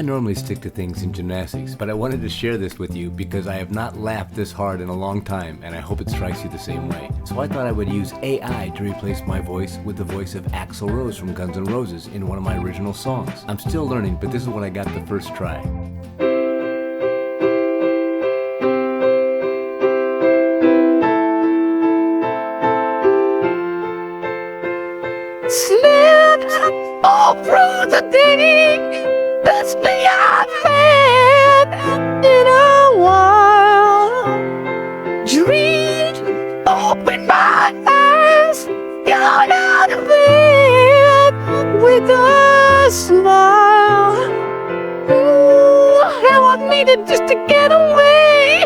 I normally stick to things in gymnastics, but I wanted to share this with you because I have not laughed this hard in a long time, and I hope it strikes you the same way. So I thought I would use AI to replace my voice with the voice of Axl Rose from Guns N' Roses in one of my original songs. I'm still learning, but this is what I got the first try. Slipped all through the day, that's beyond man in a while. Dreamed, open my eyes, got out of bed with a smile. How I needed just to get away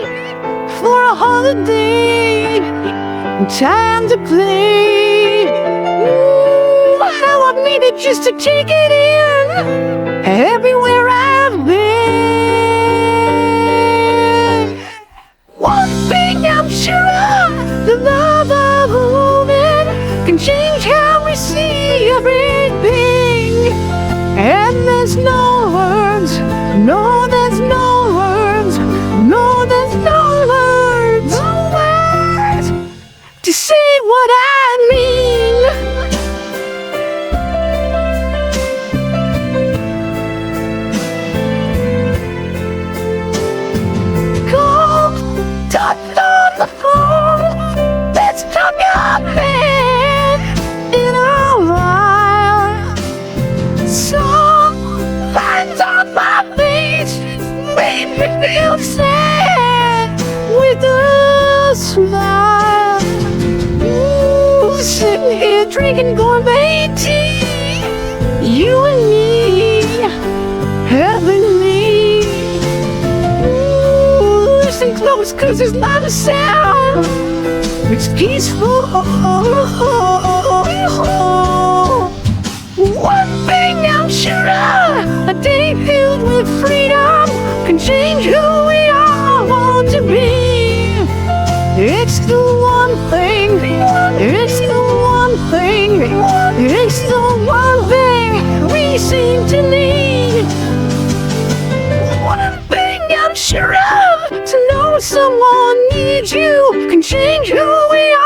for a holiday, time to play. How I needed just to take it in everywhere I've been. One thing I'm sure of, the love of a woman can change how we see everything. And there's no words, no, there's no words, no, there's no words, no words to say what I mean. Touched on the phone, let's talk again in a while. Some lines on my face made me feel sad with a smile. Sitting here drinking gourmet tea, you and me, heavenly. Listen close, cause there's not a sound. It's peaceful. One thing I'm sure of, a day filled with freedom can change who we all want to be. It's the one thing, it's the one thing, it's the one thing we seem to need. One thing I'm sure of, to know someone needs you can change who we are.